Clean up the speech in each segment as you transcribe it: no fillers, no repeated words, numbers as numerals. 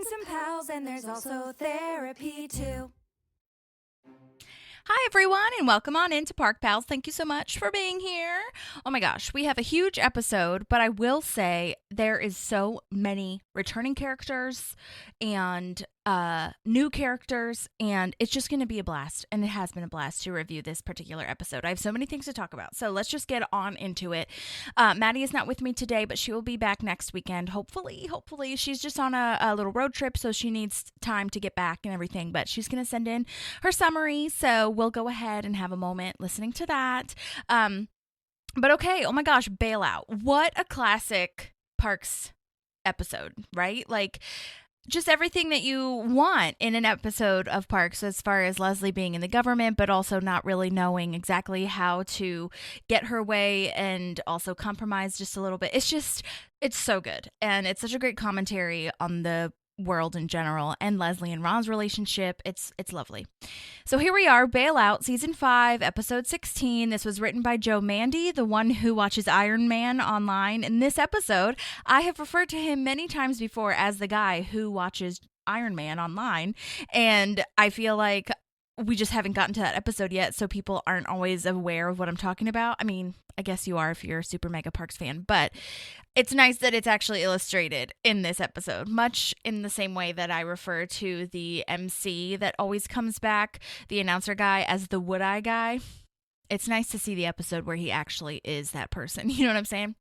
some pals, and there's also therapy too. Hi, everyone, and welcome on into Park Pals. Thank you so much for being here. Oh my gosh, we have a huge episode, but I will say there is so many returning characters and new characters, and it's just going to be a blast, and it has been a blast to review this particular episode. I have so many things to talk about, so let's just get on into it. Maddie is not with me today, but she will be back next weekend. Hopefully. She's just on a little road trip, so she needs time to get back and everything, but she's going to send in her summary, so we'll go ahead and have a moment listening to that. But okay, oh my gosh, Bailout. What a classic Parks episode, right? Like, just everything that you want in an episode of Parks, as far as Leslie being in the government, but also not really knowing exactly how to get her way and also compromise just a little bit. It's so good. And it's such a great commentary on the world in general and Leslie and Ron's relationship. It's lovely. So here we are, Bailout, Season 5, Episode 16. This was written by Joe Mandy, the one who watches Iron Man online. In this episode, I have referred to him many times before as the guy who watches Iron Man online, and I feel like we just haven't gotten to that episode yet, so people aren't always aware of what I'm talking about. I mean, I guess you are if you're a super mega Parks fan, but it's nice that it's actually illustrated in this episode, much in the same way that I refer to the MC that always comes back, the announcer guy, as the Wood-Eye guy. It's nice to see the episode where he actually is that person. You know what I'm saying?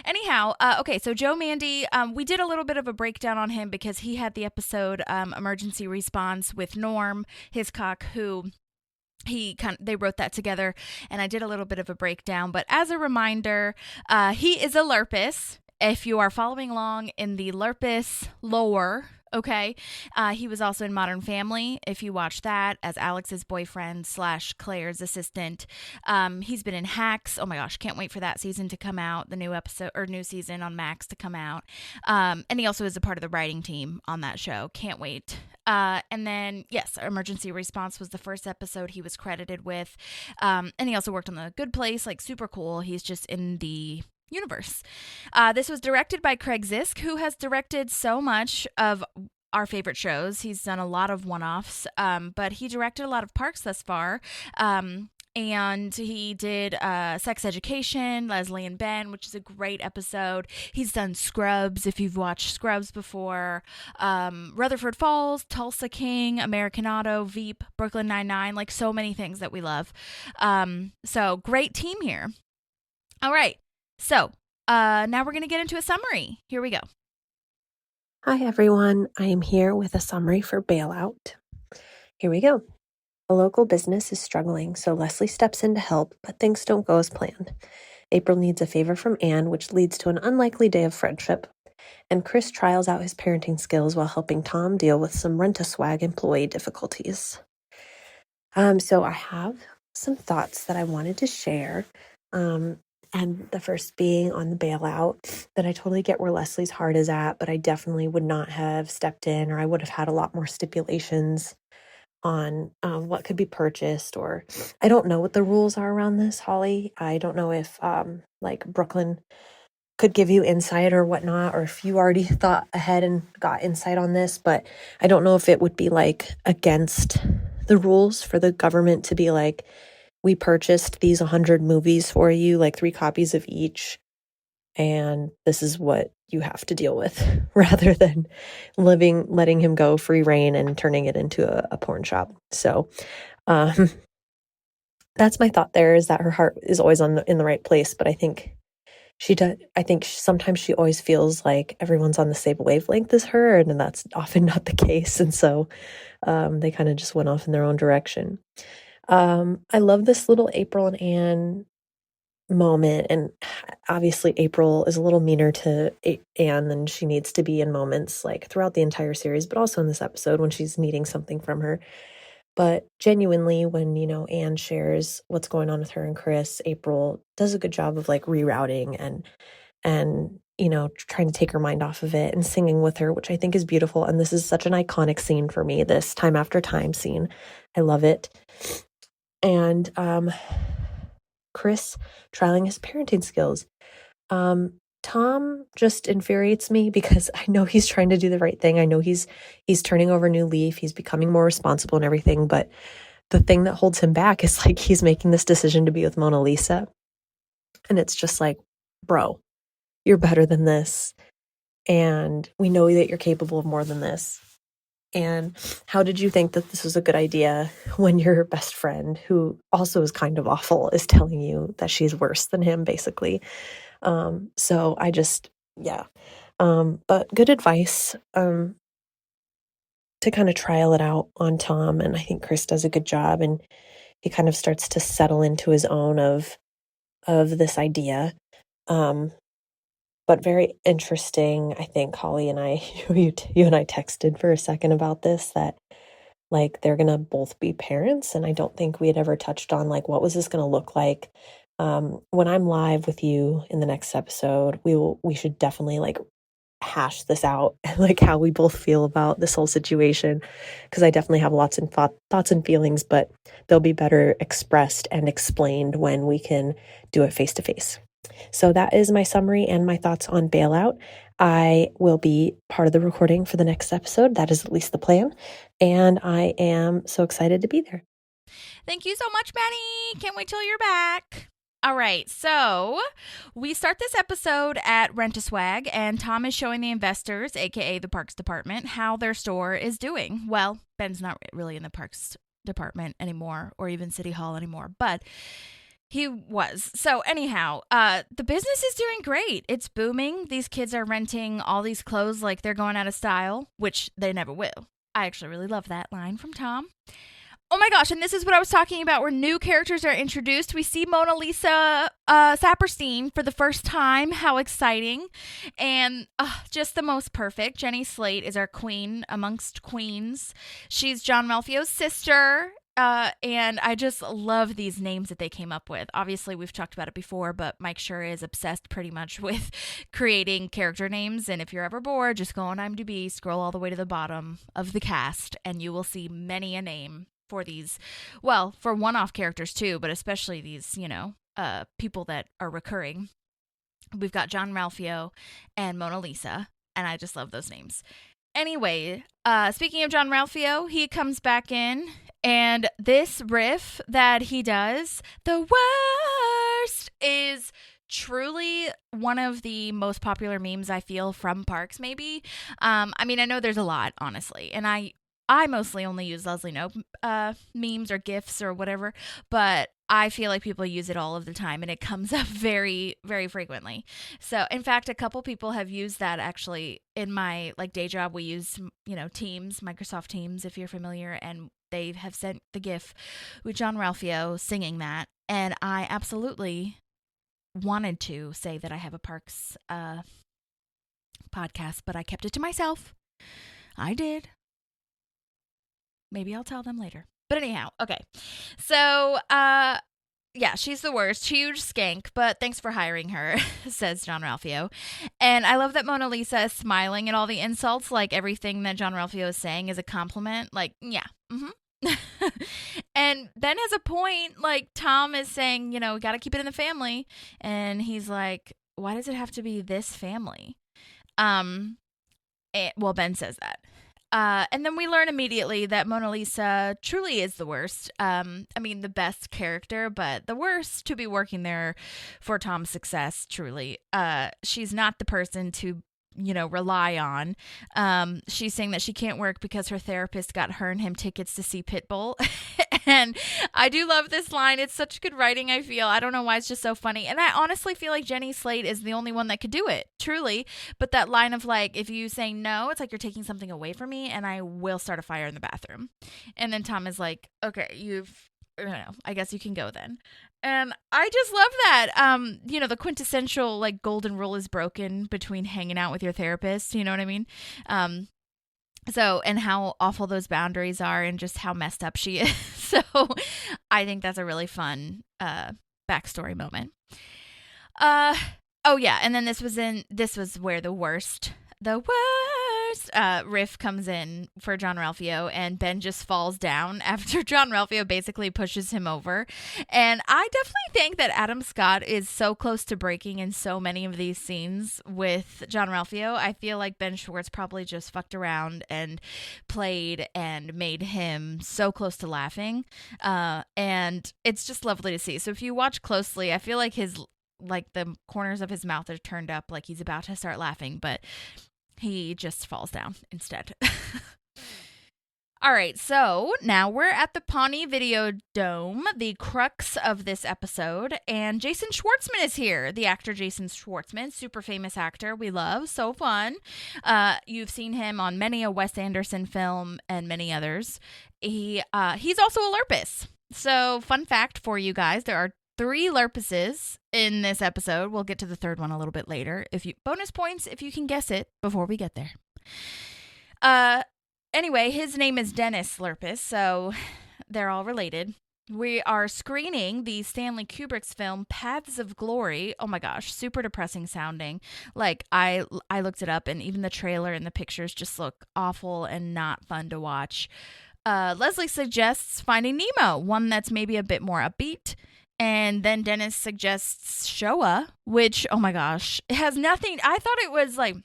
Anyhow, okay, so Joe Mandy, we did a little bit of a breakdown on him because he had the episode Emergency Response with Norm Hiscock, who they wrote that together, and I did a little bit of a breakdown. But as a reminder, he is a Lurpus. If you are following along in the Lurpus lore, okay, he was also in Modern Family, if you watch that, as Alex's boyfriend / Claire's assistant. He's been in Hacks. Oh my gosh, can't wait for that season to come out, the new episode or new season on Max to come out. And he also is a part of the writing team on that show. Can't wait. And then, yes, Emergency Response was the first episode he was credited with. And he also worked on The Good Place, like super cool. He's just in the universe. This was directed by Craig Zisk, who has directed so much of our favorite shows. He's done a lot of one-offs, but he directed a lot of Parks thus far. And he did Sex Education, Leslie and Ben, which is a great episode. He's done Scrubs, if you've watched Scrubs before. Rutherford Falls, Tulsa King, American Auto, Veep, Brooklyn Nine-Nine, like so many things that we love. So great team here. All right. So now we're going to get into a summary. Here we go. Hi, everyone. I am here with a summary for Bailout. Here we go. A local business is struggling, so Leslie steps in to help, but things don't go as planned. April needs a favor from Anne, which leads to an unlikely day of friendship. And Chris trials out his parenting skills while helping Tom deal with some rent-a-swag employee difficulties. So I have some thoughts that I wanted to share. And the first being on the Bailout, that I totally get where Leslie's heart is at, but I definitely would not have stepped in, or I would have had a lot more stipulations on what could be purchased, or I don't know what the rules are around this, Holly. I don't know if like Brooklyn could give you insight or whatnot, or if you already thought ahead and got insight on this, but I don't know if it would be like against the rules for the government to be like, we purchased these 100 movies for you, like 3 copies of each, and this is what you have to deal with, rather than letting him go free reign and turning it into a porn shop. So that's my thought there, is that her heart is always in the right place, but I think she does. I think sometimes she always feels like everyone's on the same wavelength as her, and that's often not the case, and so they kind of just went off in their own direction. I love this little April and Anne moment, and obviously April is a little meaner to Anne than she needs to be in moments like throughout the entire series, but also in this episode when she's needing something from her. But genuinely, when, Anne shares what's going on with her and Chris, April does a good job of like rerouting and trying to take her mind off of it and singing with her, which I think is beautiful. And this is such an iconic scene for me, this time after time scene. I love it. And Chris trialing his parenting skills. Tom just infuriates me because I know he's trying to do the right thing. I know he's turning over a new leaf. He's becoming more responsible and everything. But the thing that holds him back is like he's making this decision to be with Mona Lisa. And it's just like, bro, you're better than this. And we know that you're capable of more than this. And how did you think that this was a good idea when your best friend, who also is kind of awful, is telling you that she's worse than him, basically? So I just, yeah. But good advice to kind of trial it out on Tom. And I think Chris does a good job. And he kind of starts to settle into his own of this idea. But very interesting. I think Holly and I, you and I texted for a second about this, that like they're going to both be parents. And I don't think we had ever touched on like, what was this going to look like? When I'm live with you in the next episode, we should definitely like hash this out, like how we both feel about this whole situation. Cause I definitely have lots of thoughts and feelings, but they'll be better expressed and explained when we can do it face to face. So that is my summary and my thoughts on Bailout. I will be part of the recording for the next episode. That is at least the plan. And I am so excited to be there. Thank you so much, Benny. Can't wait till you're back. All right, so we start this episode at Rent-A-Swag, and Tom is showing the investors, aka the Parks Department, how their store is doing. Well, Ben's not really in the Parks Department anymore, or even City Hall anymore, but he was. So anyhow, the business is doing great. It's booming. These kids are renting all these clothes like they're going out of style, which they never will. I actually really love that line from Tom. Oh my gosh, and this is what I was talking about, where new characters are introduced. We see Mona Lisa Saperstein for the first time. How exciting. And just the most perfect. Jenny Slate is our queen amongst queens. She's John Ralphio's sister. And I just love these names that they came up with. Obviously, we've talked about it before, but Mike Schur is obsessed pretty much with creating character names. And if you're ever bored, just go on IMDb, scroll all the way to the bottom of the cast, and you will see many a name for these, well, for one-off characters too, but especially these, people that are recurring. We've got John Ralphio and Mona Lisa, and I just love those names. Anyway, speaking of John Ralphio, he comes back in, and this riff that he does, the worst, is truly one of the most popular memes I feel from parks, maybe. I mean, I know there's a lot, honestly, and I mostly only use Leslie Knope memes or GIFs or whatever, but I feel like people use it all of the time, and it comes up very, very frequently. So, in fact, a couple people have used that actually in my day job. We use, Teams, Microsoft Teams, if you're familiar, and they have sent the GIF with John Ralphio singing that, and I absolutely wanted to say that I have a Parks podcast, but I kept it to myself. I did. Maybe I'll tell them later. But anyhow, okay. So, yeah, she's the worst. Huge skank, but thanks for hiring her, says John Ralphio. And I love that Mona Lisa is smiling at all the insults, like everything that John Ralphio is saying is a compliment. Like, yeah, And Ben has a point, like Tom is saying, we got to keep it in the family. And he's like, why does it have to be this family? Ben says that. And then we learn immediately that Mona Lisa truly is the worst. The best character, but the worst to be working there for Tom's success, truly. She's not the person to, rely on. She's saying that she can't work because her therapist got her and him tickets to see Pitbull. And I do love this line. It's such good writing, I feel. I don't know why, it's just so funny. And I honestly feel like Jenny Slate is the only one that could do it, truly. But that line of if you say no, it's like you're taking something away from me and I will start a fire in the bathroom. And then Tom is like, okay, I guess you can go then. And I just love that. The quintessential golden rule is broken between hanging out with your therapist. You know what I mean? And how awful those boundaries are and just how messed up she is. So I think that's a really fun backstory moment. And then this was where the worst riff comes in for John Ralphio, and Ben just falls down after John Ralphio basically pushes him over. And I definitely think that Adam Scott is so close to breaking in so many of these scenes with John Ralphio. I feel like Ben Schwartz probably just fucked around and played and made him so close to laughing. And it's just lovely to see. So if you watch closely, I feel like the corners of his mouth are turned up like he's about to start laughing, but he just falls down instead. All right, so now we're at the Pawnee Video Dome, the crux of this episode, and Jason Schwartzman is here. The actor Jason Schwartzman, super famous actor we love, so fun. You've seen him on many a Wes Anderson film and many others. He's also a Lurpus. So fun fact for you guys, there are 3 Lurpuses in this episode. We'll get to the third one a little bit later. Bonus points if you can guess it before we get there. Anyway, his name is Dennis Lurpus, so they're all related. We are screening the Stanley Kubrick's film Paths of Glory. Oh my gosh, super depressing sounding. Like I looked it up, and even the trailer and the pictures just look awful and not fun to watch. Leslie suggests Finding Nemo, one that's maybe a bit more upbeat. And then Dennis suggests Shoah, which, oh my gosh, it has nothing. I thought it was like,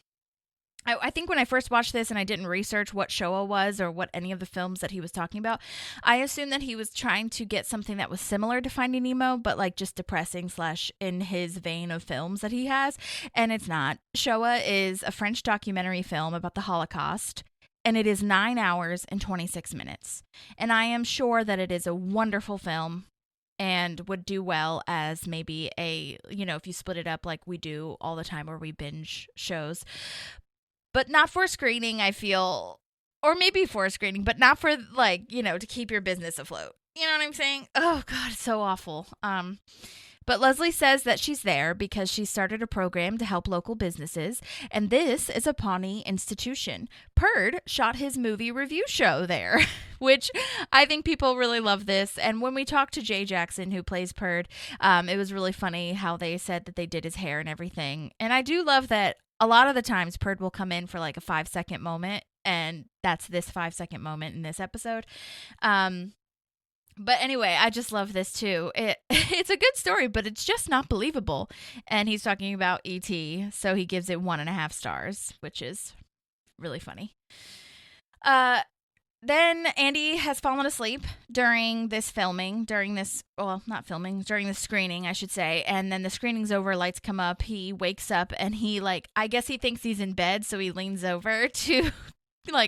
I think when I first watched this and I didn't research what Shoah was or what any of the films that he was talking about, I assumed that he was trying to get something that was similar to Finding Nemo, but like just depressing / in his vein of films that he has. And it's not. Shoah is a French documentary film about the Holocaust. And it is 9 hours and 26 minutes. And I am sure that it is a wonderful film and would do well as maybe if you split it up like we do all the time where we binge shows. But not for screening, I feel, or maybe for screening, but not for to keep your business afloat. You know what I'm saying? Oh God, it's so awful. But Leslie says that she's there because she started a program to help local businesses, and this is a Pawnee institution. Perd shot his movie review show there, which I think people really love this. And when we talked to Jay Jackson, who plays Perd, it was really funny how they said that they did his hair and everything. And I do love that a lot of the times Perd will come in for like a 5-second moment, and that's this 5-second moment in this episode. But anyway, I just love this too. It's a good story, but it's just not believable. And he's talking about E.T., so he gives it 1.5 stars, which is really funny. Then Andy has fallen asleep during this screening, I should say. And then the screening's over, lights come up, he wakes up, and I guess he thinks he's in bed, so he leans over to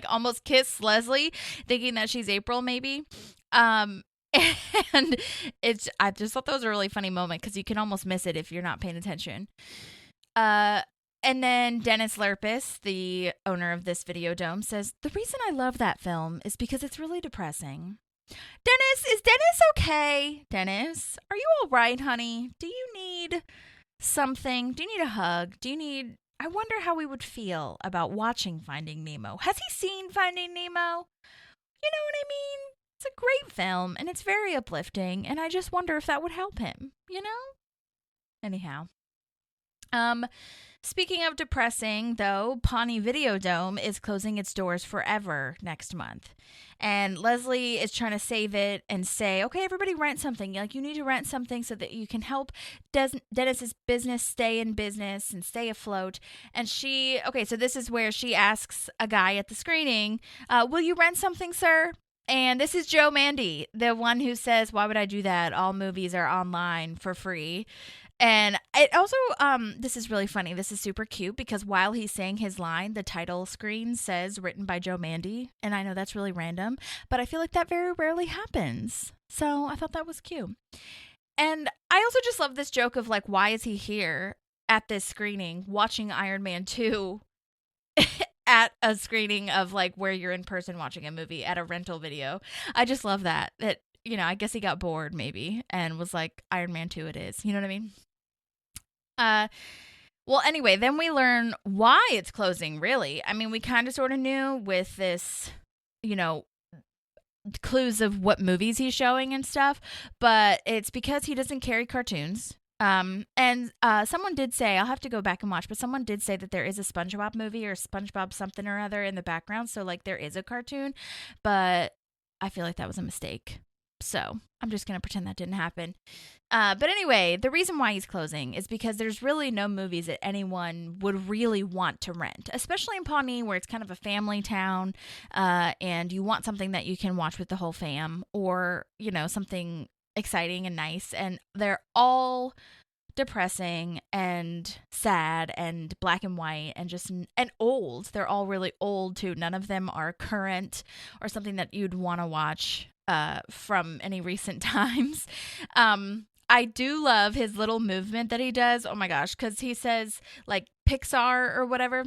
almost kiss Leslie, thinking that she's April maybe. And I just thought that was a really funny moment because you can almost miss it if you're not paying attention. And then Dennis Lurpus, the owner of this video dome, says, "The reason I love that film is because it's really depressing." Is Dennis okay? Dennis, are you all right, honey? Do you need something? Do you need a hug? I wonder how we would feel about watching Finding Nemo. Has he seen Finding Nemo? You know what I mean? It's a great film, and it's very uplifting, and I just wonder if that would help him, Anyhow. Speaking of depressing, though, Pawnee Video Dome is closing its doors forever next month. And Leslie is trying to save it and say, okay, everybody rent something. You need to rent something so that you can help Dennis's business stay in business and stay afloat. And so this is where she asks a guy at the screening, will you rent something, sir? And this is Joe Mandy, the one who says, why would I do that? All movies are online for free. And it also, this is really funny. This is super cute because while he's saying his line, the title screen says written by Joe Mandy. And I know that's really random, but I feel like that very rarely happens. So I thought that was cute. And I also just love this joke of why is he here at this screening watching Iron Man 2 at a screening of where you're in person watching a movie at a rental video. I just love that I guess he got bored maybe and was like, Iron Man 2 it is. You know what I mean? Well, anyway, then we learn why it's closing, really. I mean, we kind of sort of knew with this, clues of what movies he's showing and stuff, but it's because he doesn't carry cartoons. And someone did say, I'll have to go back and watch, but someone did say that there is a SpongeBob movie or SpongeBob something or other in the background. So, like, there is a cartoon, but I feel like that was a mistake. So I'm just going to pretend that didn't happen. But anyway, the reason why he's closing is because there's really no movies that anyone would really want to rent, especially in Pawnee where it's kind of a family town, and you want something that you can watch with the whole fam, or, you know, something exciting and nice. And they're all depressing and sad and black and white and old. They're all really old too. None of them are current or something that you'd want to watch from any recent times. I do love his little movement that he does. Oh my gosh, because he says like Pixar or whatever.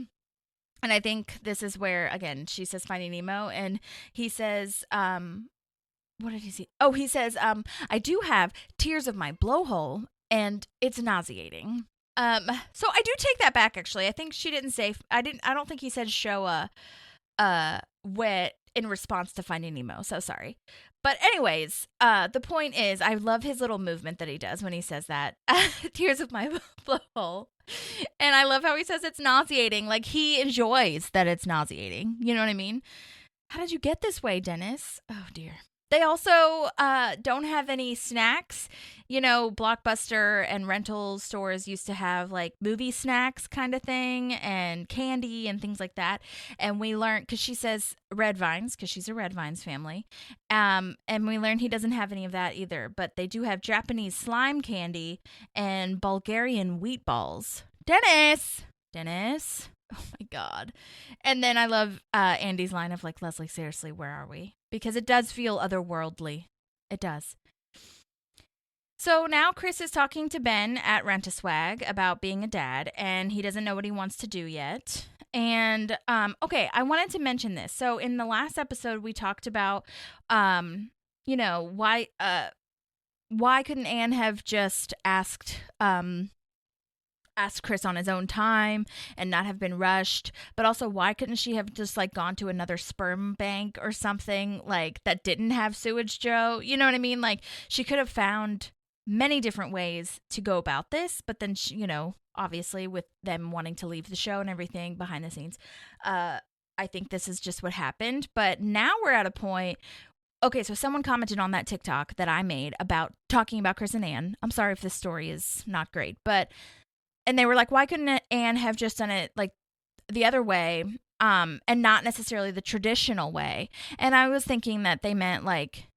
And I think this is where, again, she says Finding Nemo, and he says, what did he say? Oh, he says, I do have tears of my blowhole, and it's nauseating. So I do take that back, actually. I think she didn't say, I don't think he said show wet in response to Finding Nemo. So sorry. But anyways, the point is, I love his little movement that he does when he says that. Tears of my blowhole. And I love how he says it's nauseating. Like, he enjoys that it's nauseating. You know what I mean? How did you get this way, Dennis? Oh, dear. They also don't have any snacks. You know, Blockbuster and rental stores used to have like movie snacks kind of thing, and candy and things like that. And we learned, because she says red vines, because she's a red vines family. And we learned he doesn't have any of that either. But they do have Japanese slime candy and Bulgarian wheat balls. Dennis! Oh my God. And then I love Andy's line of like, Leslie, seriously, where are we? Because it does feel otherworldly. It does. So now Chris is talking to Ben at Rent-A-Swag about being a dad, and he doesn't know what he wants to do yet. And, okay, I wanted to mention this. So in the last episode, we talked about, you know, why couldn't Anne have just asked Chris on his own time and not have been rushed, but also why couldn't she have just like gone to another sperm bank or something like that didn't have Sewage Joe? You know what I mean? Like, she could have found many different ways to go about this, but then she, you know, obviously with them wanting to leave the show and everything behind the scenes, I think this is just what happened. But now we're at a point. Okay, so someone commented on that TikTok that I made about talking about Chris and Anne. I'm sorry if this story is not great, but and they were like, why couldn't Anne have just done it like the other way, and not necessarily the traditional way? And I was thinking that they meant like,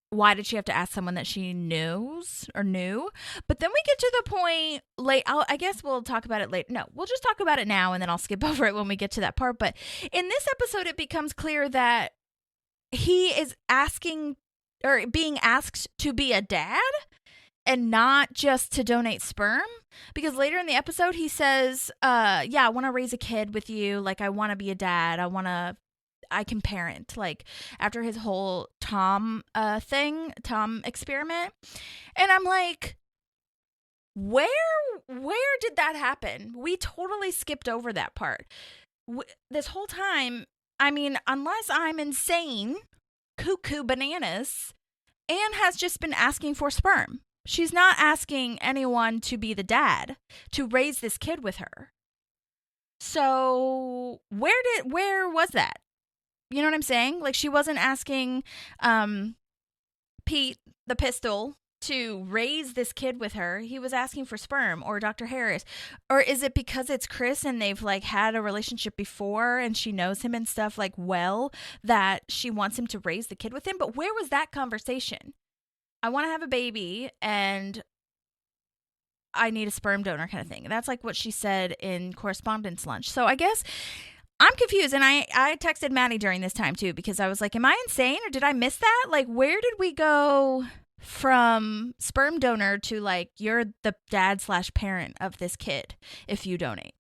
why did she have to ask someone that she knows or knew? But then we get to the point late. I guess we'll talk about it later. No, we'll just talk about it now, and then I'll skip over it when we get to that part. But in this episode, it becomes clear that he is asking or being asked to be a dad and not just to donate sperm, because later in the episode he says, yeah, I want to raise a kid with you. Like, I want to be a dad. I can parent, like after his whole Tom experiment. And I'm like, where did that happen? We totally skipped over that part. This whole time, I mean, unless I'm insane, cuckoo bananas, Anne has just been asking for sperm. She's not asking anyone to be the dad, to raise this kid with her. So where was that? You know what I'm saying? Like, she wasn't asking Pete, the pistol, to raise this kid with her. He was asking for sperm, or Dr. Harris. Or is it because it's Chris and they've like had a relationship before and she knows him and stuff like well, that she wants him to raise the kid with him? But where was that conversation? I want to have a baby and I need a sperm donor kind of thing. That's like what she said in correspondence lunch. So I guess I'm confused. And I texted Maddie during this time too, because I was like, am I insane or did I miss that? Like, where did we go from sperm donor to like, you're the dad / parent of this kid if you donate?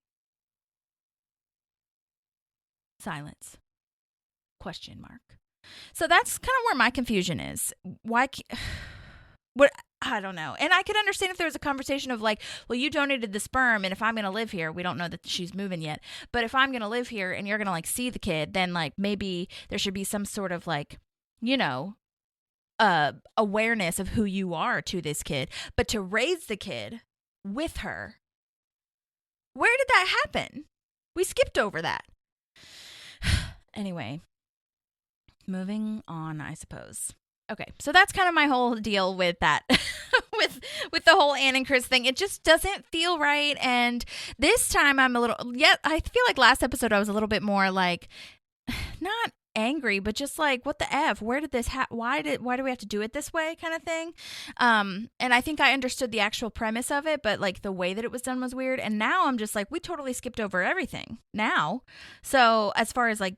Silence. Question mark. So that's kind of where my confusion is. Why? What? I don't know. And I could understand if there was a conversation of like, well, you donated the sperm, and if I'm going to live here, we don't know that she's moving yet, but if I'm going to live here and you're going to like see the kid, then like maybe there should be some sort of like, you know, awareness of who you are to this kid, but to raise the kid with her. Where did that happen? We skipped over that. Anyway, moving on, I suppose. Okay, so that's kind of my whole deal with that, with the whole Ann and Chris thing. It just doesn't feel right, and this time I'm a little. Yeah, I feel like last episode I was a little bit more like, not angry, but just like, what the F? Where did this why do we have to do it this way, kind of thing? And I think I understood the actual premise of it, but like the way that it was done was weird. And now I'm just like, we totally skipped over everything now. So as far as like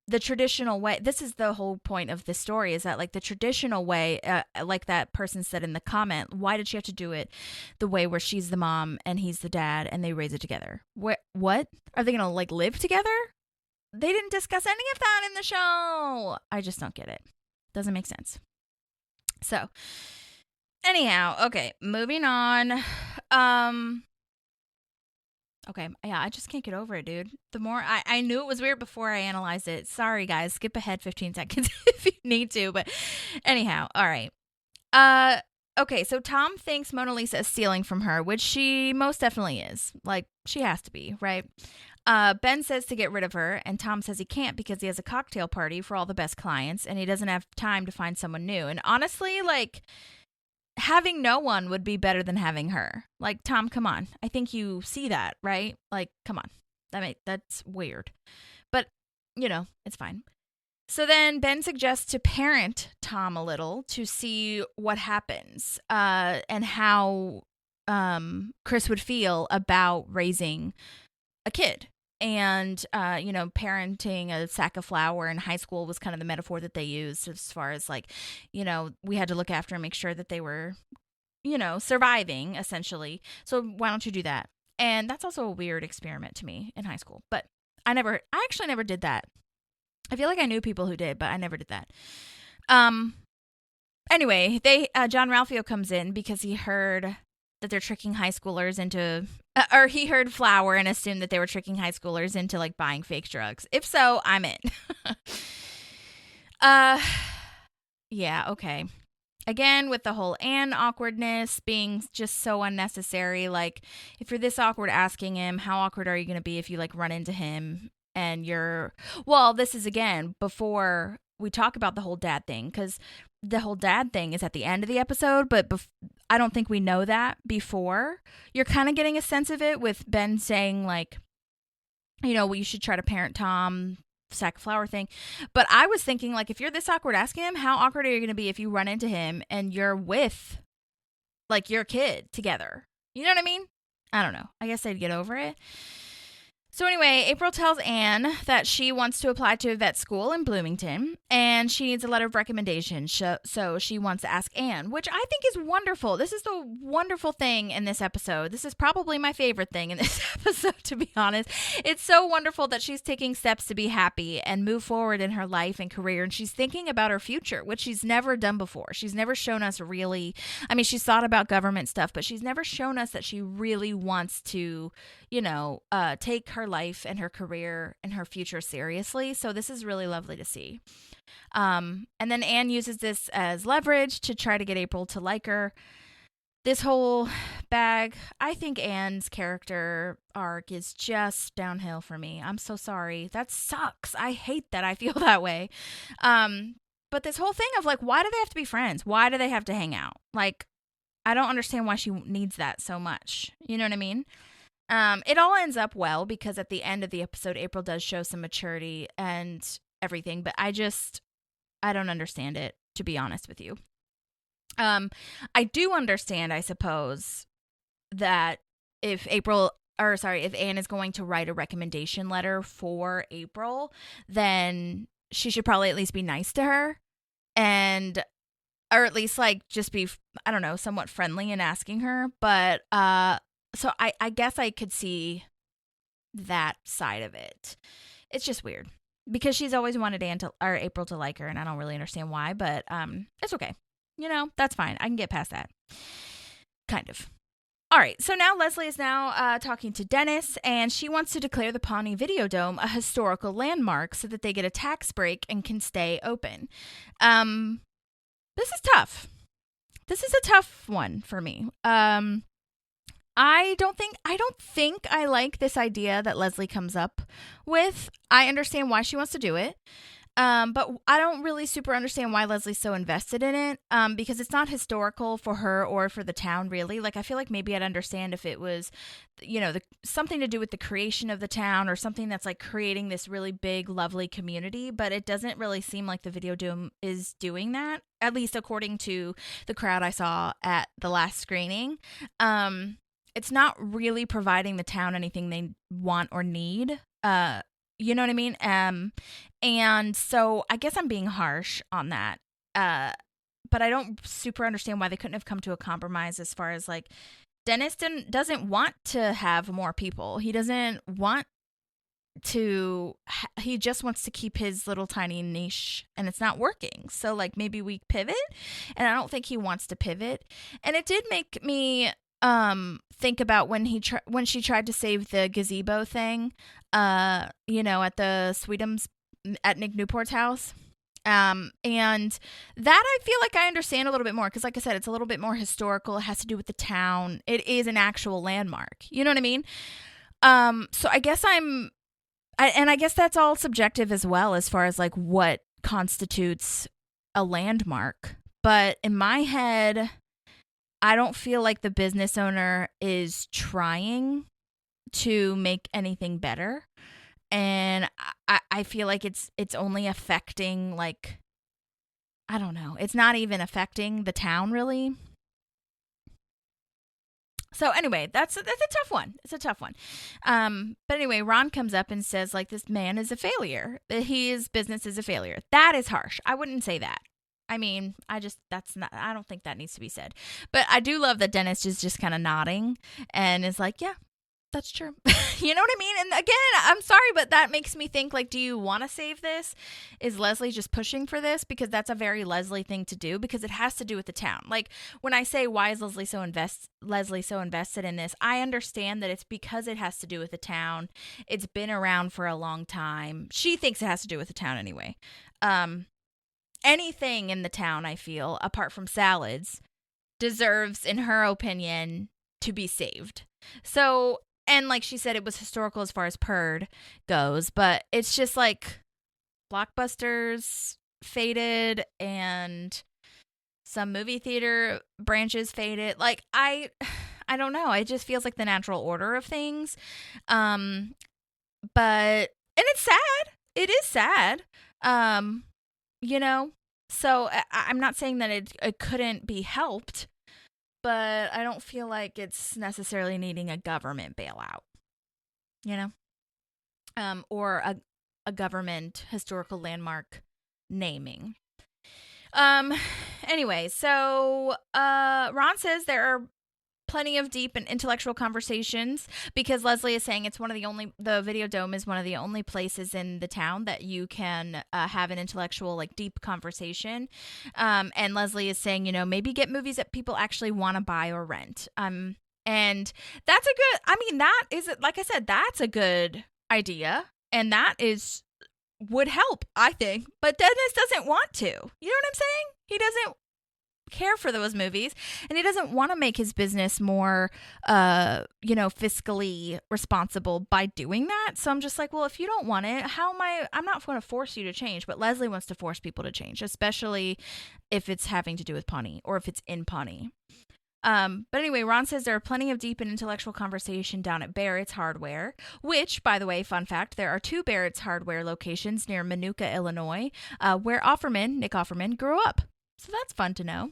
the traditional way, this is the whole point of this story, is that like the traditional way, like that person said in the comment, why did she have to do it the way where she's the mom and he's the dad and they raise it together? What are they gonna like live together? They didn't discuss any of that in the show. I just don't get it. Doesn't make sense. So anyhow, okay, moving on. Okay, yeah, I just can't get over it, dude. The more I knew it was weird before I analyzed it. Sorry, guys. Skip ahead 15 seconds if you need to. But anyhow, all right. Okay, so Tom thinks Mona Lisa is stealing from her, which she most definitely is. Like, she has to be, right? Ben says to get rid of her, and Tom says he can't because he has a cocktail party for all the best clients, and he doesn't have time to find someone new. And honestly, like, having no one would be better than having her. Like, Tom, come on. I think you see that, right? Like, come on. That's weird. But, you know, it's fine. So then Ben suggests to parent Tom a little to see what happens, and how Chris would feel about raising a kid. And, parenting a sack of flour in high school was kind of the metaphor that they used, as far as like, we had to look after and make sure that they were, surviving, essentially. So why don't you do that? And that's also a weird experiment to me in high school. But I actually never did that. I feel like I knew people who did, but I never did that. Anyway, John Ralphio comes in because he heard that they're tricking high schoolers into, or he heard flour and assumed that they were tricking high schoolers into like buying fake drugs. If so, I'm in. Yeah, okay. Again, with the whole Ann awkwardness being just so unnecessary. Like, if you're this awkward asking him, how awkward are you going to be if you like run into him and this is again before we talk about the whole dad thing, because the whole dad thing is at the end of the episode, but I don't think we know that before. You're kind of getting a sense of it with Ben saying like, you should try to parent Tom, sack of flour thing. But I was thinking like, if you're this awkward asking him, how awkward are you going to be if you run into him and you're with like your kid together? You know what I mean? I don't know. I guess I'd get over it. So anyway, April tells Anne that she wants to apply to a vet school in Bloomington, and she needs a letter of recommendation. So she wants to ask Anne, which I think is wonderful. This is the wonderful thing in this episode. This is probably my favorite thing in this episode, to be honest. It's so wonderful that she's taking steps to be happy and move forward in her life and career, and she's thinking about her future, which she's never done before. She's never shown us really, she's thought about government stuff, but she's never shown us that she really wants to, take her life and her career and her future seriously. So this is really lovely to see. And then Anne uses this as leverage to try to get April to like her. This whole bag, I think Anne's character arc is just downhill for me. I'm so sorry. That sucks. I hate that I feel that way. But this whole thing of like, why do they have to be friends? Why do they have to hang out? Like, I don't understand why she needs that so much. You know what I mean? It all ends up well because at the end of the episode, April does show some maturity and everything, but I don't understand it, to be honest with you. I do understand, I suppose, that if Anne is going to write a recommendation letter for April, then she should probably at least be nice to her or at least like just be, I don't know, somewhat friendly in asking her. But, so I guess I could see that side of it. It's just weird because she's always wanted April to like her, and I don't really understand why, but it's okay. That's fine. I can get past that. Kind of. All right, so now Leslie is now talking to Dennis, and she wants to declare the Pawnee Videodome a historical landmark so that they get a tax break and can stay open. This is tough. This is a tough one for me. I don't think I like this idea that Leslie comes up with. I understand why she wants to do it. But I don't really super understand why Leslie's so invested in it, because it's not historical for her or for the town, really. Like, I feel like maybe I'd understand if it was, something to do with the creation of the town or something that's, like, creating this really big, lovely community, but it doesn't really seem like the video is doing that, at least according to the crowd I saw at the last screening. It's not really providing the town anything they want or need. You know what I mean? And so I guess I'm being harsh on that. But I don't super understand why they couldn't have come to a compromise as far as, like, Dennis doesn't want to have more people. He doesn't want to, he just wants to keep his little tiny niche, and it's not working. So, like, maybe we pivot, and I don't think he wants to pivot. And it did make me think about when she tried to save the gazebo thing, at the Sweetums at Nick Newport's house. And that I feel like I understand a little bit more because, like I said, it's a little bit more historical. It has to do with the town. It is an actual landmark. You know what I mean? So I guess I guess that's all subjective as well as far as, like, what constitutes a landmark. But in my head, I don't feel like the business owner is trying to make anything better. And I feel like it's only affecting, like, I don't know. It's not even affecting the town, really. So anyway, that's a tough one. It's a tough one. But anyway, Ron comes up and says, like, this man is a failure. His business is a failure. That is harsh. I wouldn't say that. I mean, I don't think that needs to be said. But I do love that Dennis is just kind of nodding and is like, yeah, that's true. You know what I mean? And again, I'm sorry, but that makes me think, like, do you want to save this? Is Leslie just pushing for this? Because that's a very Leslie thing to do, because it has to do with the town. Like, when I say, why is Leslie so invested in this? I understand that it's because it has to do with the town. It's been around for a long time. She thinks it has to do with the town anyway. Anything in the town, I feel, apart from salads, deserves, in her opinion, to be saved. So, and like she said, it was historical as far as Purd goes, but it's just like Blockbusters faded and some movie theater branches faded. Like, I don't know. It just feels like the natural order of things. And it's sad. It is sad. So I'm not saying that it couldn't be helped, but I don't feel like it's necessarily needing a government bailout, or a government historical landmark naming. Anyway, so Ron says there are plenty of deep and intellectual conversations, because Leslie is saying the Video Dome is one of the only places in the town that you can have an intellectual, like, deep conversation. And Leslie is saying, maybe get movies that people actually want to buy or rent. And that's like I said, that's a good idea. And that would help, I think. But Dennis doesn't want to. You know what I'm saying? He doesn't care for those movies, and he doesn't want to make his business more fiscally responsible by doing that. So I'm just like, well, if you don't want it, I'm not going to force you to change, but Leslie wants to force people to change, especially if it's having to do with Pawnee or if it's in Pawnee. But anyway, Ron says there are plenty of deep and intellectual conversation down at Barrett's Hardware, which, by the way, fun fact, there are 2 Barrett's Hardware locations near Minooka, Illinois, where Nick Offerman grew up. So that's fun to know.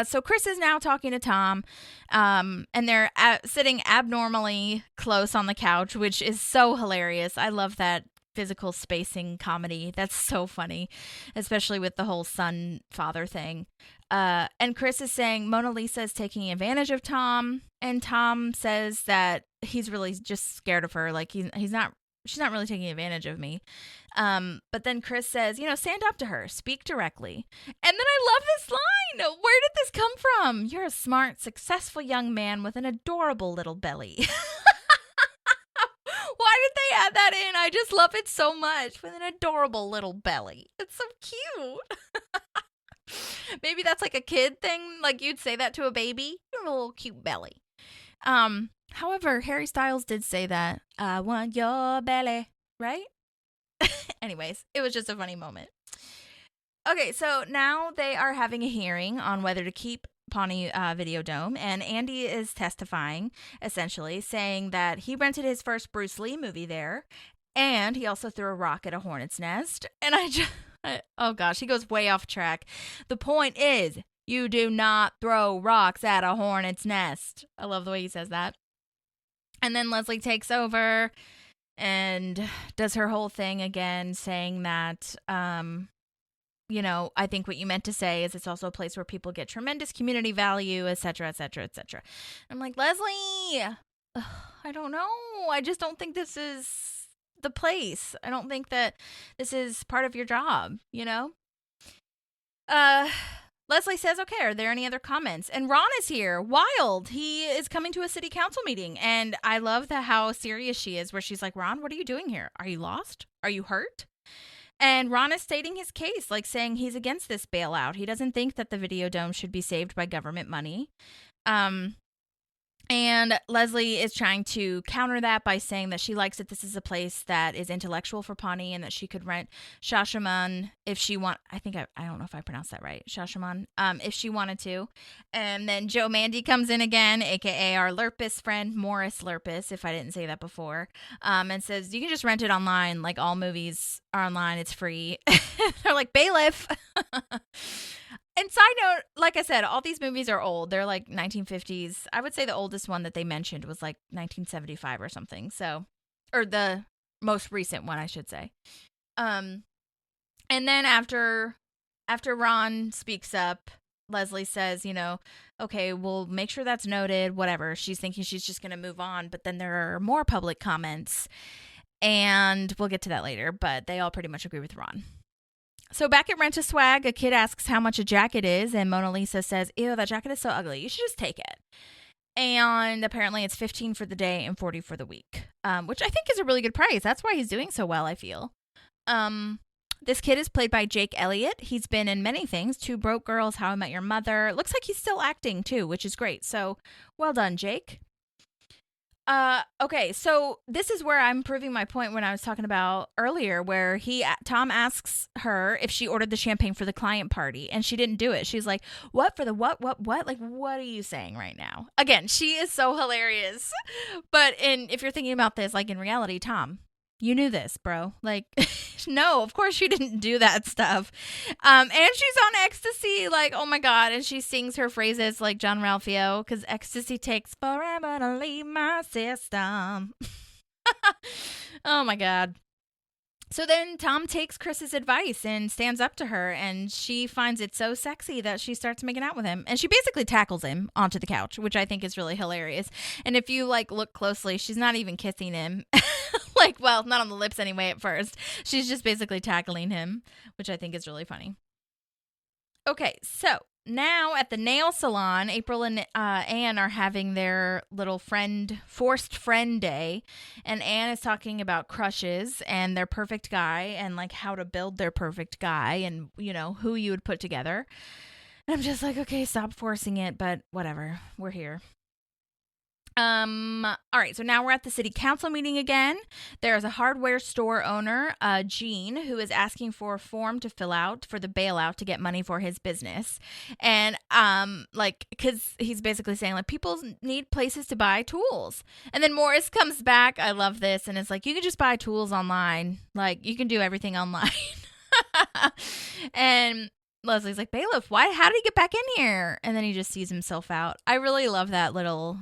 So Chris is now talking to Tom, and they're sitting abnormally close on the couch, which is so hilarious. I love that physical spacing comedy. That's so funny, especially with the whole son-father thing. And Chris is saying Mona Lisa is taking advantage of Tom, and Tom says that he's really just scared of her. Like, she's not really taking advantage of me. But then Chris says, stand up to her, speak directly. And then I love this line. Where did this come from? You're a smart, successful young man with an adorable little belly. Why did they add that in? I just love it so much. With an adorable little belly. It's so cute. Maybe that's like a kid thing. Like you'd say that to a baby. You have a little cute belly. However, Harry Styles did say that. I want your belly, right? Anyways, it was just a funny moment. Okay, so now they are having a hearing on whether to keep Pawnee Videodome, and Andy is testifying, essentially, saying that he rented his first Bruce Lee movie there, and he also threw a rock at a hornet's nest. And oh gosh, he goes way off track. The point is, you do not throw rocks at a hornet's nest. I love the way he says that. And then Leslie takes over and does her whole thing again, saying that, you know, I think what you meant to say is it's also a place where people get tremendous community value, et cetera, et cetera, et cetera. I'm like, Leslie, I don't know. I just don't think this is the place. I don't think that this is part of your job, you know? Leslie says, okay, are there any other comments? And Ron is here. Wild. He is coming to a city council meeting. And I love how serious she is, where she's like, Ron, what are you doing here? Are you lost? Are you hurt? And Ron is stating his case, like saying he's against this bailout. He doesn't think that the Videodome should be saved by government money. And Leslie is trying to counter that by saying that she likes that this is a place that is intellectual for Pawnee and that she could rent Shashaman if she I don't know if I pronounced that right. Shashaman, if she wanted to. And then Joe Mandy comes in again, aka our Lurpus friend, Morris Lurpus, if I didn't say that before, and says you can just rent it online. Like all movies are online, it's free. They're like, bailiff. And side note, like I said, all these movies are old. They're like 1950s. I would say the oldest one that they mentioned was like 1975 or something. So, or the most recent one, I should say. And then after Ron speaks up, Leslie says, you know, okay, we'll make sure that's noted, whatever. She's thinking she's just going to move on. But then there are more public comments. And we'll get to that later. But they all pretty much agree with Ron. So back at Rent-A-Swag, a kid asks how much a jacket is, and Mona Lisa says, ew, that jacket is so ugly. You should just take it. And apparently it's $15 for the day and $40 for the week, which I think is a really good price. That's why he's doing so well, I feel. This kid is played by Jake Elliott. He's been in many things, Two Broke Girls, How I Met Your Mother. Looks like he's still acting, too, which is great. So well done, Jake. Okay, so this is where I'm proving my point when I was talking about earlier, where Tom asks her if she ordered the champagne for the client party, and she didn't do it. She's like, what for the what? Like, what are you saying right now? Again, she is so hilarious. But if you're thinking about this, like in reality, Tom, you knew this, bro. Like, no, of course she didn't do that stuff. And she's on ecstasy, like, oh my God. And she sings her phrases like John Ralphio, because ecstasy takes forever to leave my system. Oh my God. So then Tom takes Chris's advice and stands up to her, and she finds it so sexy that she starts making out with him. And she basically tackles him onto the couch, which I think is really hilarious. And if you like look closely, she's not even kissing him. Like, well, not on the lips anyway at first. She's just basically tackling him, which I think is really funny. Okay, so now at the nail salon, April and Anne are having their little forced friend day. And Anne is talking about crushes and their perfect guy and like how to build their perfect guy and, you know, who you would put together. And I'm just like, okay, stop forcing it, but whatever. We're here. All right, so now we're at the city council meeting again. There's a hardware store owner, Gene, who is asking for a form to fill out for the bailout to get money for his business. And, like, because he's basically saying, like, people need places to buy tools. And then Morris comes back. I love this. And it's like, you can just buy tools online. Like, you can do everything online. And Leslie's like, bailiff, how did he get back in here? And then he just sees himself out. I really love that little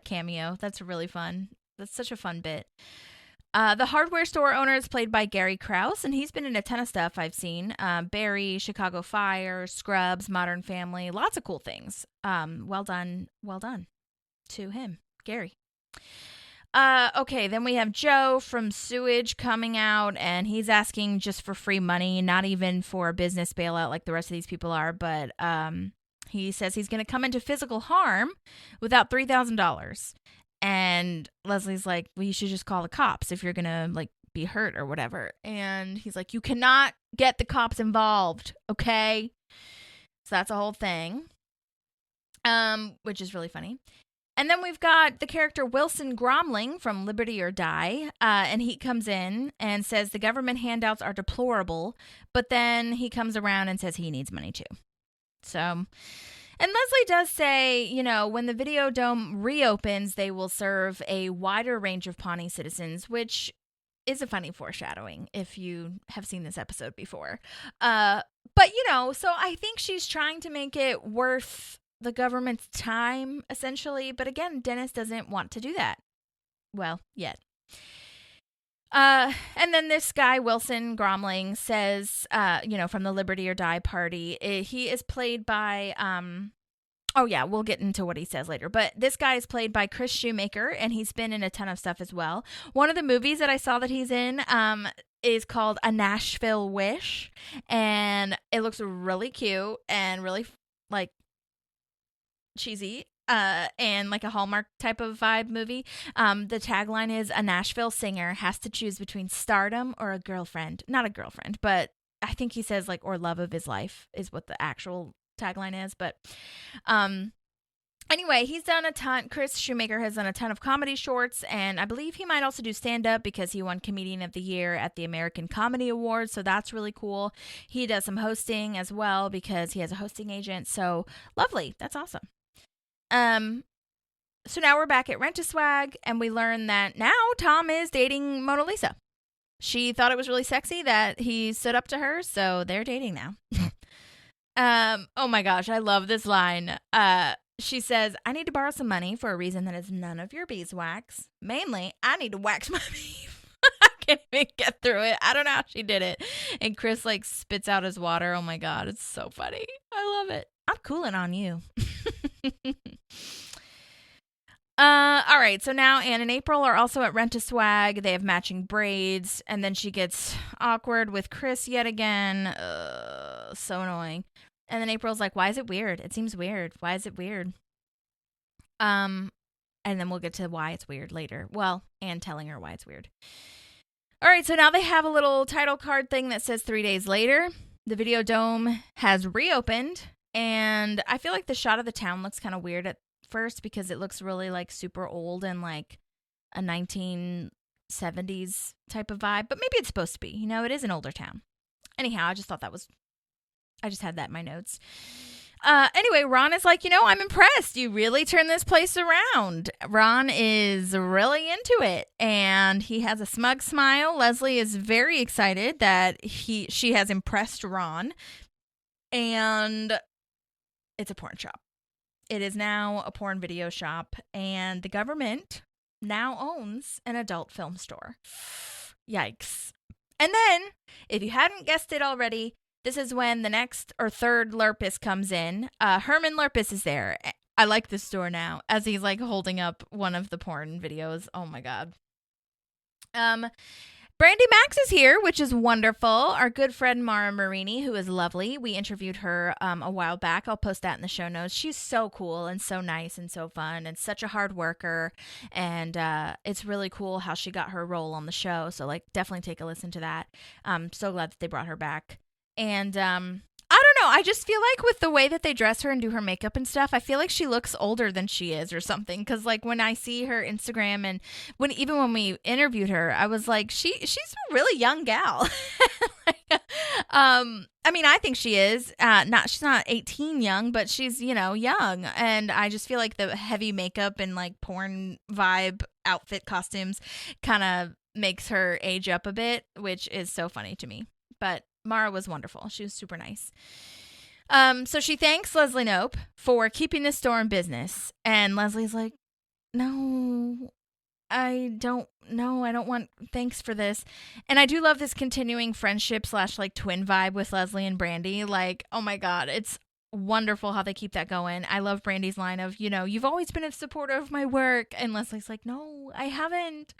cameo. That's really fun. That's such a fun bit. The hardware store owner is played by Gary Krause, and he's been in a ton of stuff I've seen. Barry, Chicago Fire, Scrubs, Modern Family, lots of cool things. Well done to him, Gary. Okay, then we have Joe from Sewage coming out, and he's asking just for free money, not even for a business bailout like the rest of these people are, but he says he's going to come into physical harm without $3,000. And Leslie's like, well, you should just call the cops if you're going to, like, be hurt or whatever. And he's like, you cannot get the cops involved, okay? So that's a whole thing, which is really funny. And then we've got the character Wilson Gromling from Liberty or Die, and he comes in and says the government handouts are deplorable, but then he comes around and says he needs money too. So, and Leslie does say, you know, when the Videodome reopens, they will serve a wider range of Pawnee citizens, which is a funny foreshadowing if you have seen this episode before. But, you know, so I think she's trying to make it worth the government's time, essentially. But again, Dennis doesn't want to do that. Well, yet. And then this guy, Wilson Gromling, says, you know, from the Liberty or Die party, he is played by, oh yeah, we'll get into what he says later. But this guy is played by Chris Shoemaker, and he's been in a ton of stuff as well. One of the movies that I saw that he's in, is called A Nashville Wish, and it looks really cute and really, like, cheesy, and like a Hallmark type of vibe movie. The tagline is a Nashville singer has to choose between stardom or a girlfriend. Not a girlfriend, but I think he says like, or love of his life is what the actual tagline is. But anyway, he's done a ton. Chris Shoemaker has done a ton of comedy shorts, and I believe he might also do stand-up because he won Comedian of the Year at the American Comedy Awards, so that's really cool. He does some hosting as well because he has a hosting agent, so lovely. That's awesome. So now we're back at Rent-A-Swag, and we learn that now Tom is dating Mona Lisa. She thought it was really sexy that he stood up to her, so they're dating now. Oh my gosh, I love this line. She says, I need to borrow some money for a reason that is none of your beeswax. Mainly, I need to wax my beef. I can't even get through it. I don't know how she did it. And Chris like spits out his water. Oh my God, it's so funny. I love it. I'm cooling on you. All right, so now Anne and April are also at Rent-A-Swag. They have matching braids, and then she gets awkward with Chris yet again. So annoying. And then April's like, why is it weird? It seems weird. Why is it weird? And then we'll get to why it's weird later. Well, Anne telling her why it's weird. All right, so now they have a little title card thing that says 3 days later. The Videodome has reopened, and I feel like the shot of the town looks kind of weird at first because it looks really like super old and like a 1970s type of vibe, but maybe it's supposed to be, you know, it is an older town. Anyhow, I just had that in my notes. Anyway, Ron is like, you know, I'm impressed. You really turned this place around. Ron is really into it, and he has a smug smile. Leslie is very excited that she has impressed Ron, and it's a porn shop. It is now a porn video shop, and the government now owns an adult film store. Yikes. And then, if you hadn't guessed it already, this is when the next or third Lurpus comes in. Herman Lurpus is there. I like this store now, as he's like holding up one of the porn videos. Oh my God. Brandy Max is here, which is wonderful. Our good friend Mara Marini, who is lovely. We interviewed her a while back. I'll post that in the show notes. She's so cool and so nice and so fun and such a hard worker. And it's really cool how she got her role on the show. So like definitely take a listen to that. I'm so glad that they brought her back. And I don't know. I just feel like with the way that they dress her and do her makeup and stuff, I feel like she looks older than she is or something. Because like when I see her Instagram and even when we interviewed her, I was like, she's a really young gal. I mean, I think she is. She's not 18 young, but she's, you know, young. And I just feel like the heavy makeup and like porn vibe outfit costumes kind of makes her age up a bit, which is so funny to me. But Mara was wonderful. She was super nice. So she thanks Leslie Knope for keeping the store in business. And Leslie's like, no, I don't want thanks for this. And I do love this continuing friendship / like twin vibe with Leslie and Brandy. Like, oh my God, it's wonderful how they keep that going. I love Brandy's line of, you know, you've always been a supporter of my work. And Leslie's like, no, I haven't.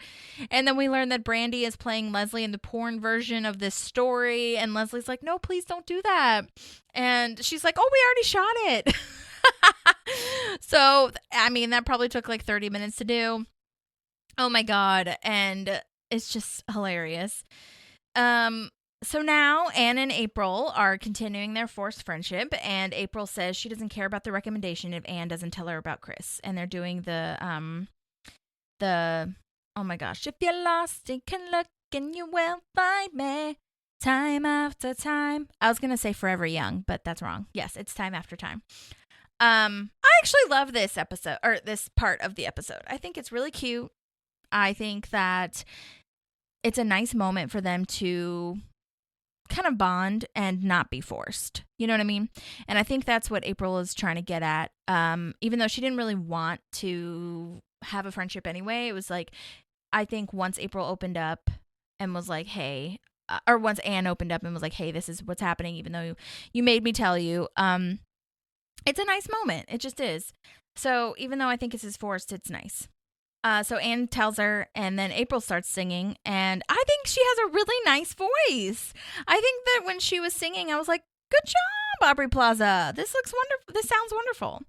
And then we learn that Brandy is playing Leslie in the porn version of this story. And Leslie's like, no, please don't do that. And she's like, oh, we already shot it. So, I mean, that probably took like 30 minutes to do. Oh my God. And it's just hilarious. So now Anne and April are continuing their forced friendship, and April says she doesn't care about the recommendation if Anne doesn't tell her about Chris. And they're doing the oh my gosh, if you're lost, you can look and you will find me time after time. I was gonna say Forever Young, but that's wrong. Yes, it's Time After Time. I actually love this episode, or this part of the episode. I think it's really cute. I think that it's a nice moment for them to kind of bond and not be forced. You know what I mean? And I think that's what April is trying to get at. Even though she didn't really want to have a friendship anyway, it was like, I think once April opened up and was like, hey, or once Anne opened up and was like, hey, this is what's happening, even though you made me tell you, it's a nice moment. It just is. So even though I think this is forced, it's nice. So Anne tells her, and then April starts singing, and I think she has a really nice voice. I think that when she was singing, I was like, good job, Aubrey Plaza. This looks wonderful. This sounds wonderful.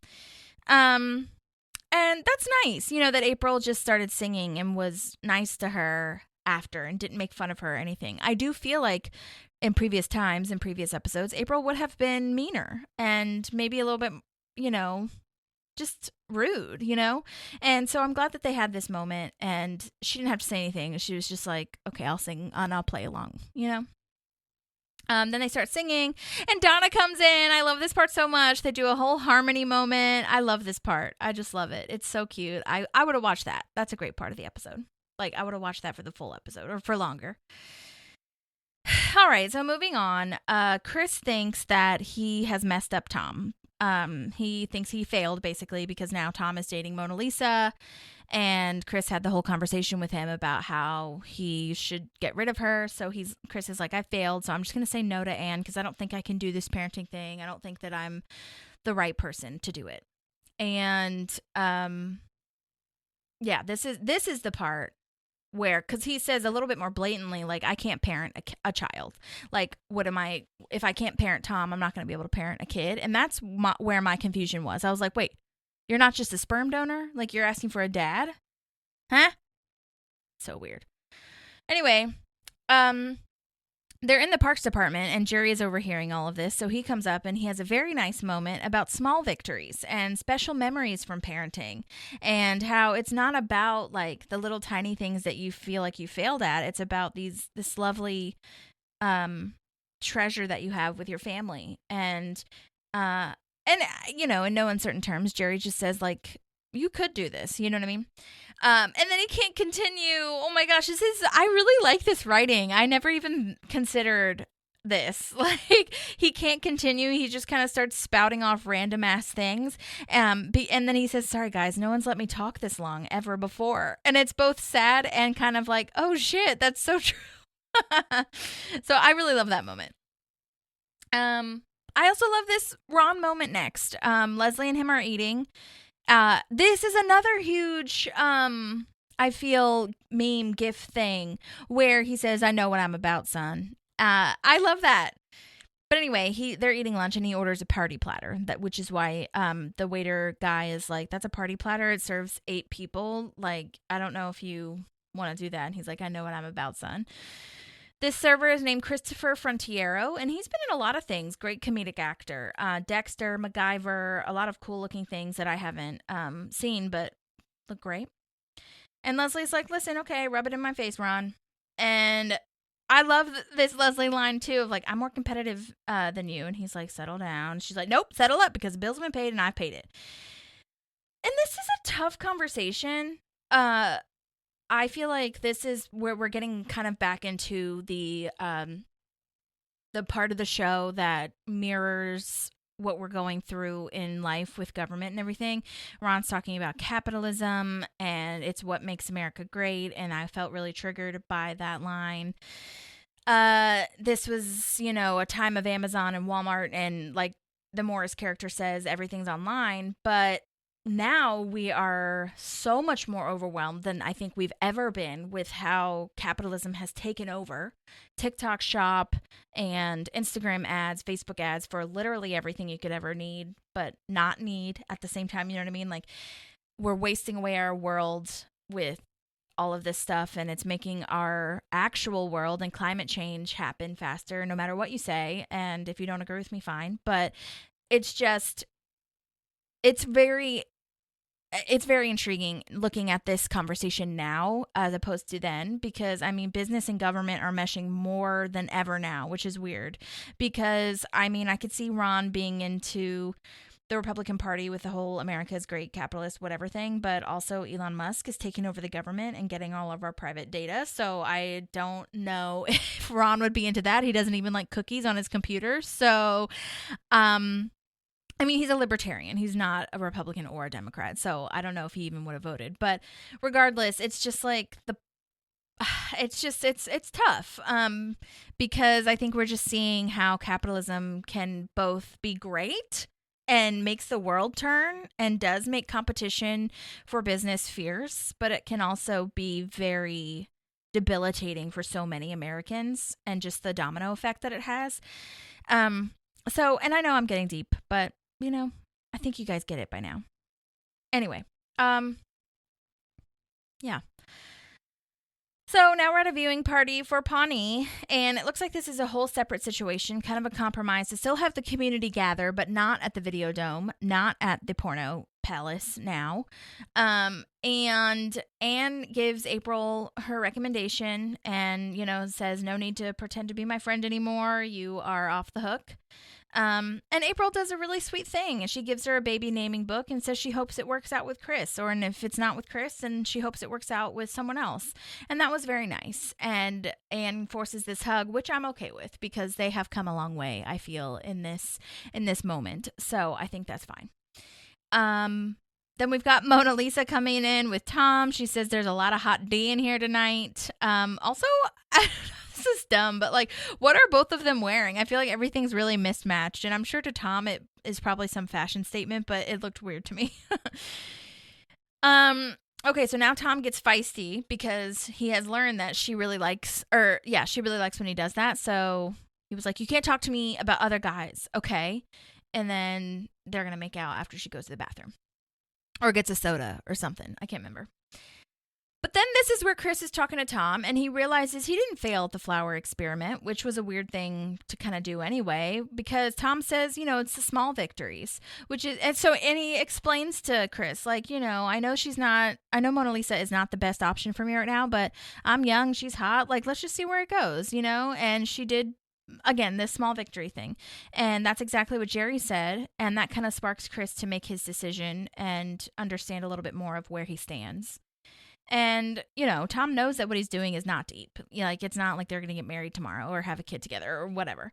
And that's nice, that April just started singing and was nice to her after and didn't make fun of her or anything. I do feel like in previous times, in previous episodes, April would have been meaner and maybe a little bit, just rude, And so I'm glad that they had this moment, and she didn't have to say anything. She was just like, okay, I'll sing and I'll play along, Then they start singing, and Donna comes in. I love this part so much. They do a whole harmony moment. I love this part. I just love it. It's so cute. I would have watched that. That's a great part of the episode. Like, I would have watched that for the full episode or for longer. All right, so moving on. Chris thinks that he has messed up Tom. He thinks he failed, basically, because now Tom is dating Mona Lisa, and Chris had the whole conversation with him about how he should get rid of her. So Chris is like, I failed, so I'm just going to say no to Anne because I don't think I can do this parenting thing. I don't think that I'm the right person to do it. And yeah, this is the part where, because he says a little bit more blatantly, like, I can't parent a child. Like, if I can't parent Tom, I'm not going to be able to parent a kid. And that's where my confusion was. I was like, wait, you're not just a sperm donor? Like, you're asking for a dad? Huh? So weird. Anyway, they're in the parks department, and Jerry is overhearing all of this. So he comes up and he has a very nice moment about small victories and special memories from parenting, and how it's not about like the little tiny things that you feel like you failed at. It's about this lovely treasure that you have with your family. And in no uncertain terms, Jerry just says, like, you could do this. You know what I mean? And then he can't continue. Oh my gosh, I really like this writing. I never even considered this. Like, he can't continue. He just kind of starts spouting off random ass things. And then he says, sorry guys, no one's let me talk this long ever before. And it's both sad and kind of like, oh shit, that's so true. So I really love that moment. I also love this Ron moment next. Leslie and him are eating. This is another huge, I feel, meme gif thing where he says, I know what I'm about, son. I love that. But anyway, they're eating lunch and he orders a party platter, which is why the waiter guy is like, that's a party platter. It serves 8 people. Like, I don't know if you want to do that. And he's like, I know what I'm about, son. This server is named Christopher Frontiero, and he's been in a lot of things. Great comedic actor. Dexter, MacGyver, a lot of cool-looking things that I haven't seen, but look great. And Leslie's like, listen, okay, rub it in my face, Ron. And I love this Leslie line, too, of like, I'm more competitive than you. And he's like, settle down. She's like, nope, settle up, because the bill's been paid and I've paid it. And this is a tough conversation. I feel like this is where we're getting kind of back into the part of the show that mirrors what we're going through in life with government and everything. Ron's talking about capitalism and it's what makes America great, and I felt really triggered by that line. This was, a time of Amazon and Walmart, and like the Morris character says, everything's online, but now we are so much more overwhelmed than I think we've ever been with how capitalism has taken over TikTok Shop and Instagram ads, Facebook ads for literally everything you could ever need, but not need at the same time. You know what I mean? Like, we're wasting away our world with all of this stuff, and it's making our actual world and climate change happen faster, no matter what you say. And if you don't agree with me, fine. But it's just, it's very intriguing looking at this conversation now as opposed to then, because I mean, business and government are meshing more than ever now, which is weird because I mean, I could see Ron being into the Republican Party with the whole America's great capitalist whatever thing, but also Elon Musk is taking over the government and getting all of our private data. So I don't know if Ron would be into that. He doesn't even like cookies on his computer. So, I mean, he's a libertarian. He's not a Republican or a Democrat. So I don't know if he even would have voted. But regardless, it's just like it's tough because I think we're just seeing how capitalism can both be great and makes the world turn and does make competition for business fierce, but it can also be very debilitating for so many Americans and just the domino effect that it has. So, and I know I'm getting deep, but you know, I think you guys get it by now. Anyway, yeah. So now we're at a viewing party for Pawnee, and it looks like this is a whole separate situation, kind of a compromise to still have the community gather, but not at the Video Dome, not at the Porno Palace now. And Anne gives April her recommendation and, you know, says, no need to pretend to be my friend anymore. You are off the hook. And April does a really sweet thing, and she gives her a baby naming book and says she hopes it works out with Chris, and if it's not with Chris, then she hopes it works out with someone else. And that was very nice. And Anne forces this hug, which I'm okay with because they have come a long way, I feel, in this moment. So I think that's fine. Then we've got Mona Lisa coming in with Tom. She says there's a lot of hot D in here tonight. Also, this is dumb, but like, what are both of them wearing? I feel like everything's really mismatched, and I'm sure to Tom it is probably some fashion statement, but it looked weird to me. Okay, so now Tom gets feisty because he has learned that she really likes when he does that. So he was like, you can't talk to me about other guys, okay? And then they're gonna make out after she goes to the bathroom or gets a soda or something. I can't remember. But then this is where Chris is talking to Tom, and he realizes he didn't fail at the flower experiment, which was a weird thing to kind of do anyway, because Tom says, you know, it's the small victories, and he explains to Chris, like, you know, I know Mona Lisa is not the best option for me right now, but I'm young, she's hot, like, let's just see where it goes, you know, and she did, again, this small victory thing, and that's exactly what Jerry said, and that kind of sparks Chris to make his decision and understand a little bit more of where he stands. And, you know, Tom knows that what he's doing is not deep. You know, like, it's not like they're going to get married tomorrow or have a kid together or whatever.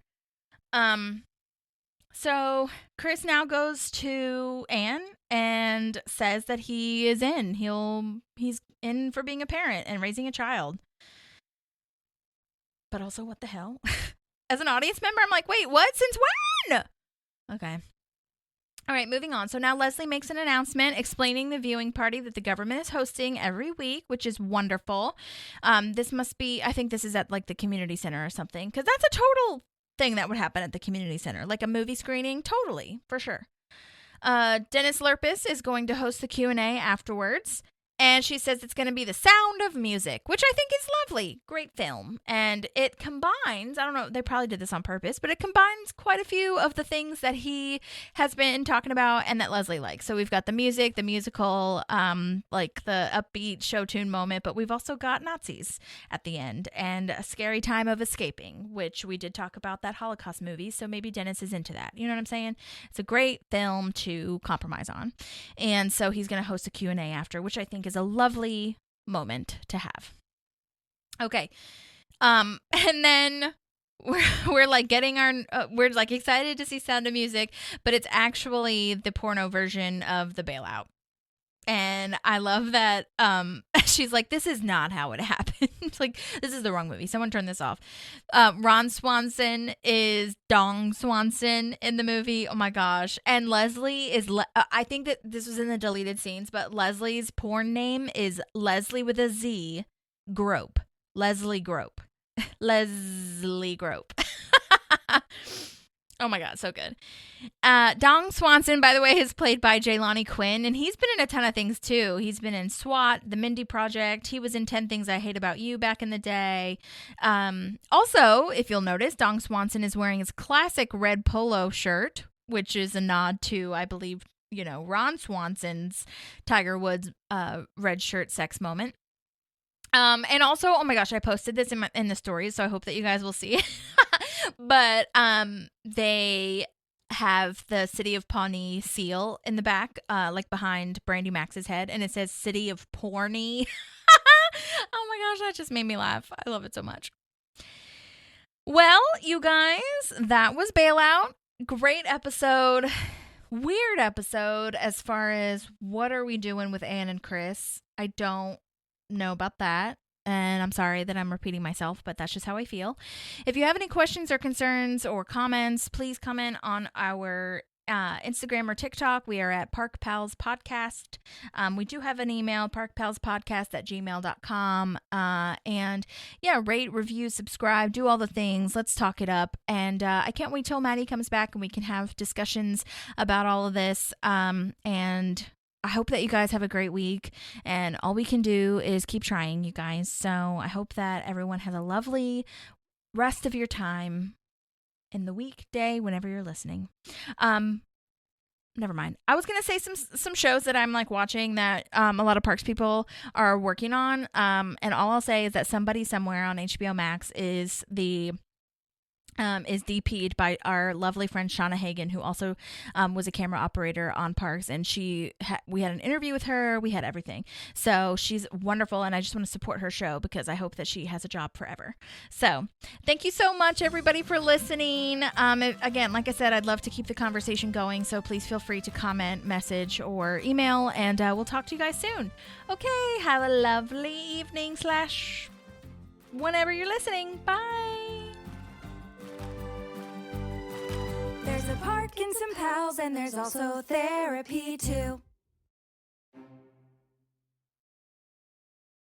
So Chris now goes to Anne and says that he is in. He's in for being a parent and raising a child. But also, what the hell? As an audience member, I'm like, wait, what? Since when? Okay. All right, moving on. So now Leslie makes an announcement explaining the viewing party that the government is hosting every week, which is wonderful. This must be, I think this is at like the community center or something, because that's a total thing that would happen at the community center, like a movie screening. Totally, for sure. Dennis Lurpus is going to host the Q&A afterwards. And she says it's going to be The Sound of Music, which I think is lovely. Great film. And it combines, I don't know, they probably did this on purpose, but it combines quite a few of the things that he has been talking about and that Leslie likes. So we've got the music, the musical, like the upbeat show tune moment, but we've also got Nazis at the end and a scary time of escaping, which we did talk about that Holocaust movie. So maybe Dennis is into that. You know what I'm saying? It's a great film to compromise on. And so he's going to host a Q&A after, which I think is a lovely moment to have. Okay. And then we're like getting we're like excited to see Sound of Music, but it's actually the porno version of the Bailout. And I love that she's like, this is not how it happened. Like, this is the wrong movie. Someone turn this off. Ron Swanson is Dong Swanson in the movie. Oh, my gosh. And Leslie is, I think that this was in the deleted scenes, but Leslie's porn name is Leslie with a Z, Grope. Leslie Grope. Leslie Grope. Oh my God, so good. Dong Swanson, by the way, is played by Jaylani Quinn, and he's been in a ton of things too. He's been in SWAT, The Mindy Project. He was in 10 Things I Hate About You back in the day. Also, if you'll notice, Dong Swanson is wearing his classic red polo shirt, which is a nod to, I believe, Ron Swanson's Tiger Woods red shirt sex moment. And also, oh my gosh, I posted this in the stories, so I hope that you guys will see it. But they have the City of Pawnee seal in the back, like behind Brandy Max's head, and it says City of Porny. Oh my gosh, that just made me laugh. I love it so much. Well, you guys, that was Bailout. Great episode. Weird episode as far as what are we doing with Anne and Chris. I don't know about that. And I'm sorry that I'm repeating myself, but that's just how I feel. If you have any questions or concerns or comments, please comment on our Instagram or TikTok. We are at Park Pals Podcast. We do have an email, parkpalspodcast@gmail.com. And yeah, rate, review, subscribe, do all the things. Let's talk it up. And I can't wait till Maddie comes back and we can have discussions about all of this. And I hope that you guys have a great week, and all we can do is keep trying, you guys. So I hope that everyone has a lovely rest of your time in the weekday whenever you're listening. Never mind. I was gonna say some shows that I'm like watching that a lot of Parks people are working on. And all I'll say is that Somebody Somewhere on HBO Max is DP'd by our lovely friend Shauna Hagan, who also was a camera operator on Parks, and we had an interview with her. We had everything. So she's wonderful, and I just want to support her show because I hope that she has a job forever. So thank you so much, everybody, for listening. Again, like I said, I'd love to keep the conversation going, so please feel free to comment, message, or email, and we'll talk to you guys soon. Okay, have a lovely evening / whenever you're listening. Bye. There's a park and some pals, and there's also therapy too.